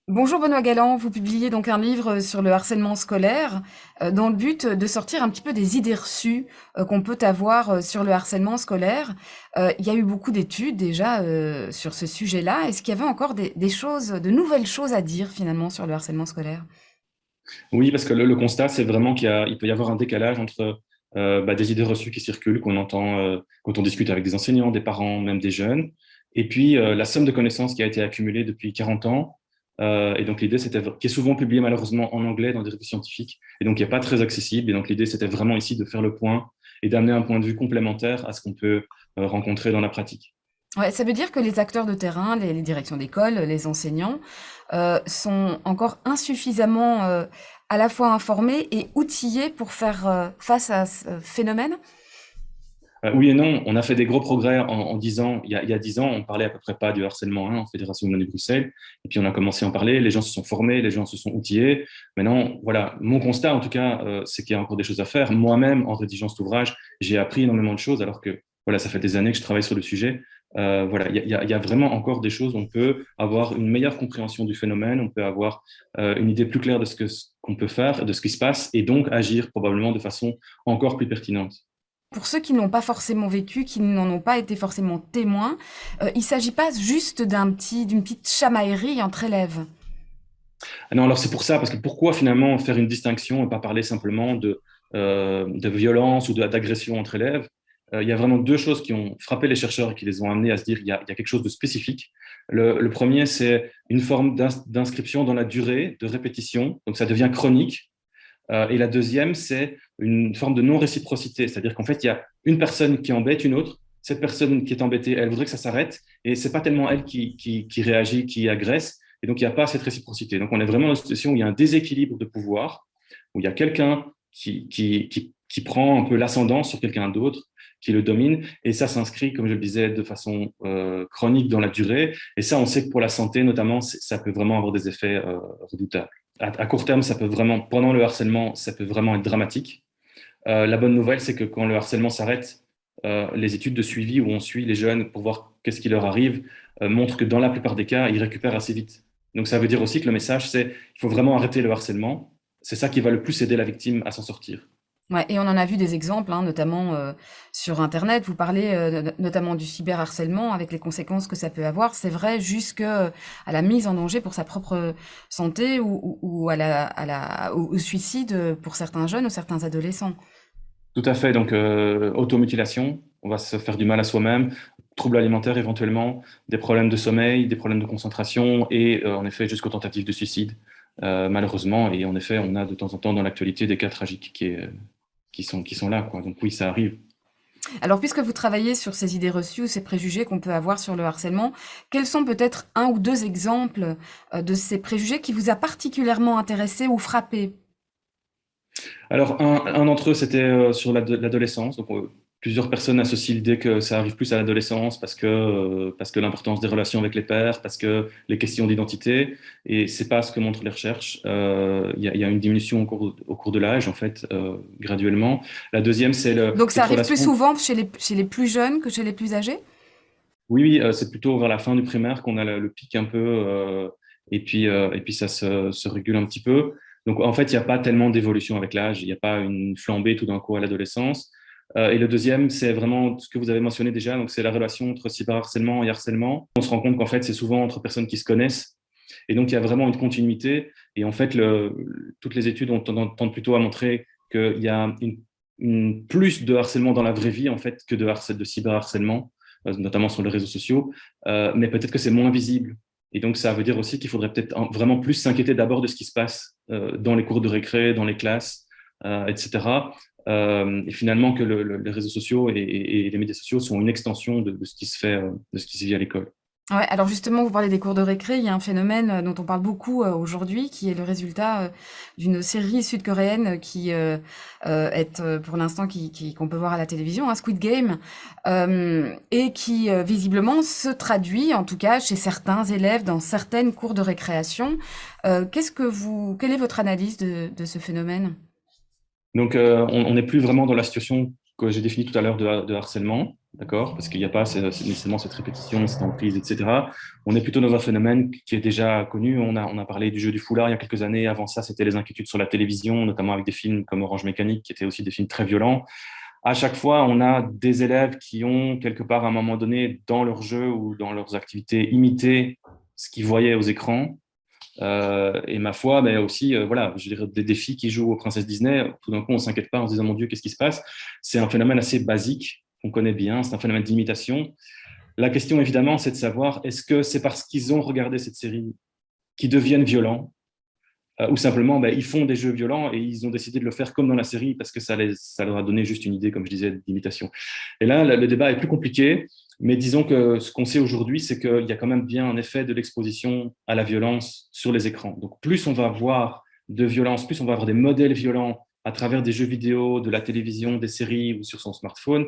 Bonjour Benoît Galland, vous publiez donc un livre sur le harcèlement scolaire dans le but de sortir un petit peu des idées reçues qu'on peut avoir sur le harcèlement scolaire. Il y a eu beaucoup d'études déjà sur ce sujet-là. Est-ce qu'il y avait encore des choses, de nouvelles choses à dire finalement sur le harcèlement scolaire? Oui, parce que le constat, c'est vraiment il peut y avoir un décalage entre des idées reçues qui circulent, qu'on entend quand on discute avec des enseignants, des parents, même des jeunes, et puis la somme de connaissances qui a été accumulée depuis 40 ans. Et donc l'idée, qui est souvent publiée malheureusement en anglais dans des revues scientifiques, et donc qui n'est pas très accessible. Et donc l'idée, c'était vraiment ici de faire le point et d'amener un point de vue complémentaire à ce qu'on peut rencontrer dans la pratique. Ouais, ça veut dire que les acteurs de terrain, les directions d'école, les enseignants, sont encore insuffisamment à la fois informés et outillés pour faire face à ce phénomène? Oui et non, on a fait des gros progrès en 10 ans. Il y a 10 ans, on parlait à peu près pas du harcèlement en Fédération Wallonie-Bruxelles. Et puis on a commencé à en parler, les gens se sont formés, les gens se sont outillés. Maintenant, voilà, mon constat en tout cas, c'est qu'il y a encore des choses à faire. Moi-même, en rédigeant cet ouvrage, j'ai appris énormément de choses alors que voilà, ça fait des années que je travaille sur le sujet. Voilà, il y a vraiment encore des choses. On peut avoir une meilleure compréhension du phénomène, on peut avoir une idée plus claire de ce qu'on peut faire, de ce qui se passe, et donc agir probablement de façon encore plus pertinente. Pour ceux qui n'ont pas forcément vécu, qui n'en ont pas été forcément témoins, il ne s'agit pas juste d'une petite chamaillerie entre élèves. Ah non, alors c'est pour ça, parce que pourquoi finalement faire une distinction et pas parler simplement de violence ou d'agression entre élèves? Il y a vraiment deux choses qui ont frappé les chercheurs et qui les ont amenés à se dire il y a quelque chose de spécifique. Le premier, c'est une forme d'inscription dans la durée, de répétition, donc ça devient chronique. Et la deuxième, c'est une forme de non-réciprocité, c'est-à-dire qu'en fait, il y a une personne qui embête une autre. Cette personne qui est embêtée, elle voudrait que ça s'arrête, et c'est pas tellement elle qui réagit, qui agresse, et donc il n'y a pas cette réciprocité. Donc on est vraiment dans une situation où il y a un déséquilibre de pouvoir, où il y a quelqu'un qui prend un peu l'ascendant sur quelqu'un d'autre, qui le domine, et ça s'inscrit, comme je le disais, de façon chronique dans la durée. Et ça, on sait que pour la santé, notamment, ça peut vraiment avoir des effets redoutables. À court terme, ça peut vraiment, pendant le harcèlement, ça peut vraiment être dramatique. La bonne nouvelle, c'est que quand le harcèlement s'arrête, les études de suivi où on suit les jeunes pour voir qu'est-ce qui leur arrive montrent que dans la plupart des cas, ils récupèrent assez vite. Donc ça veut dire aussi que le message, c'est il faut vraiment arrêter le harcèlement. C'est ça qui va le plus aider la victime à s'en sortir. Ouais, et on en a vu des exemples, hein, notamment sur Internet. Vous parlez notamment du cyberharcèlement avec les conséquences que ça peut avoir. C'est vrai, jusque à la mise en danger pour sa propre santé ou au suicide pour certains jeunes ou certains adolescents. Tout à fait. Donc, automutilation, on va se faire du mal à soi-même, troubles alimentaires éventuellement, des problèmes de sommeil, des problèmes de concentration et en effet jusqu'aux tentatives de suicide, malheureusement. Et en effet, on a de temps en temps dans l'actualité des cas tragiques qui sont là, quoi. Donc oui, ça arrive. Alors, puisque vous travaillez sur ces idées reçues ou ces préjugés qu'on peut avoir sur le harcèlement, quels sont peut-être un ou deux exemples de ces préjugés qui vous a particulièrement intéressé ou frappé? Alors, un d'entre eux, c'était sur l'adolescence. Donc, plusieurs personnes associent l'idée que ça arrive plus à l'adolescence parce que l'importance des relations avec les pairs, parce que les questions d'identité, et c'est pas ce que montrent les recherches. Il y a une diminution au cours de l'âge, en fait, graduellement. La deuxième, c'est Donc, ça cette arrive plus relation. souvent chez les plus jeunes que chez les plus âgés? Oui, oui, c'est plutôt vers la fin du primaire qu'on a le pic un peu, et puis ça se régule un petit peu. Donc, en fait, il n'y a pas tellement d'évolution avec l'âge. Il n'y a pas une flambée tout d'un coup à l'adolescence. Et le deuxième, c'est vraiment ce que vous avez mentionné déjà. Donc, c'est la relation entre cyberharcèlement et harcèlement. On se rend compte qu'en fait, c'est souvent entre personnes qui se connaissent. Et donc, il y a vraiment une continuité. Et en fait, toutes les études tendent plutôt à montrer qu'il y a plus de harcèlement dans la vraie vie, en fait, que de cyberharcèlement, notamment sur les réseaux sociaux. Mais peut-être que c'est moins visible. Et donc, ça veut dire aussi qu'il faudrait peut-être vraiment plus s'inquiéter d'abord de ce qui se passe dans les cours de récré, dans les classes, etc. Et finalement, que les réseaux sociaux et les médias sociaux sont une extension de ce qui se fait, de ce qui se vit à l'école. Ouais, alors justement, vous parlez des cours de récré. Il y a un phénomène dont on parle beaucoup aujourd'hui, qui est le résultat d'une série sud-coréenne qui est pour l'instant qu'on peut voir à la télévision, un Squid Game, et qui visiblement se traduit, en tout cas chez certains élèves dans certaines cours de récréation. Quelle est votre analyse de ce phénomène? Donc, on n'est plus vraiment dans la situation que j'ai définie tout à l'heure de harcèlement. d'accord? Parce qu'il n'y a pas nécessairement cette répétition, cette emprise, etc. On est plutôt dans un phénomène qui est déjà connu. On a parlé du jeu du foulard il y a quelques années. Avant ça, c'était les inquiétudes sur la télévision, notamment avec des films comme Orange Mécanique, qui étaient aussi des films très violents. À chaque fois, on a des élèves qui ont, quelque part, à un moment donné, dans leur jeu ou dans leurs activités, imité ce qu'ils voyaient aux écrans. Et ma foi, mais aussi, voilà, je dirais des défis qui jouent aux princesses Disney. Tout d'un coup, on s'inquiète pas en se disant, mon Dieu, qu'est-ce qui se passe? C'est un phénomène assez basique qu'on connaît bien. C'est un phénomène d'imitation. La question, évidemment, c'est de savoir, est-ce que c'est parce qu'ils ont regardé cette série qu'ils deviennent violents, ou simplement, ben, ils font des jeux violents et ils ont décidé de le faire comme dans la série parce que ça leur a donné juste une idée, comme je disais, d'imitation. Et là, le débat est plus compliqué, mais disons que ce qu'on sait aujourd'hui, c'est qu'il y a quand même bien un effet de l'exposition à la violence sur les écrans. Donc, plus on va avoir de violence, plus on va avoir des modèles violents à travers des jeux vidéo, de la télévision, des séries ou sur son smartphone,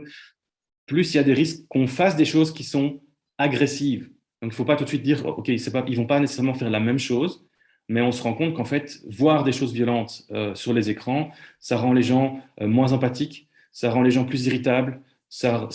plus il y a des risques qu'on fasse des choses qui sont agressives. Donc, il ne faut pas tout de suite dire, OK, ils ne vont pas nécessairement faire la même chose, mais on se rend compte qu'en fait, voir des choses violentes sur les écrans, ça rend les gens moins empathiques, ça rend les gens plus irritables, ça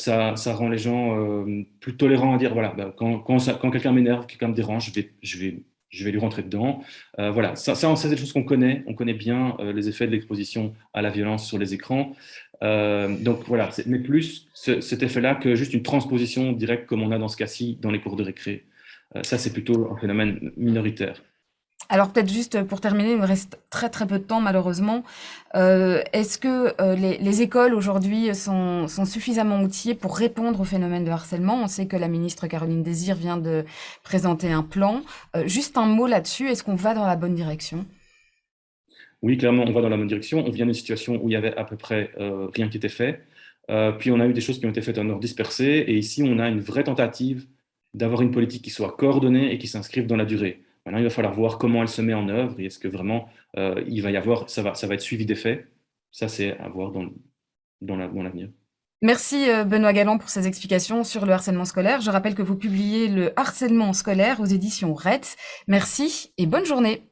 rend les gens plus tolérants à dire, voilà, bah, quand quelqu'un m'énerve, quelqu'un me dérange, je vais lui rentrer dedans. Voilà, ça c'est des choses qu'on connaît. On connaît bien les effets de l'exposition à la violence sur les écrans. Donc voilà, mais plus cet effet-là que juste une transposition directe comme on a dans ce cas-ci dans les cours de récré. Ça, c'est plutôt un phénomène minoritaire. Alors peut-être juste pour terminer, il me reste très très peu de temps malheureusement. Est-ce que les écoles aujourd'hui sont suffisamment outillées pour répondre au phénomène de harcèlement? On sait que la ministre Caroline Désir vient de présenter un plan. Juste un mot là-dessus, est-ce qu'on va dans la bonne direction? Oui, clairement, on va dans la bonne direction. On vient d'une situation où il y avait à peu près rien qui était fait. Puis on a eu des choses qui ont été faites en ordre dispersé. Et ici, on a une vraie tentative d'avoir une politique qui soit coordonnée et qui s'inscrive dans la durée. Maintenant, il va falloir voir comment elle se met en œuvre et est-ce que vraiment il va y avoir, ça va être suivi des faits. Ça, c'est à voir dans l'avenir. Merci Benoît Galland pour ces explications sur le harcèlement scolaire. Je rappelle que vous publiez Le harcèlement scolaire aux éditions RETZ. Merci et bonne journée.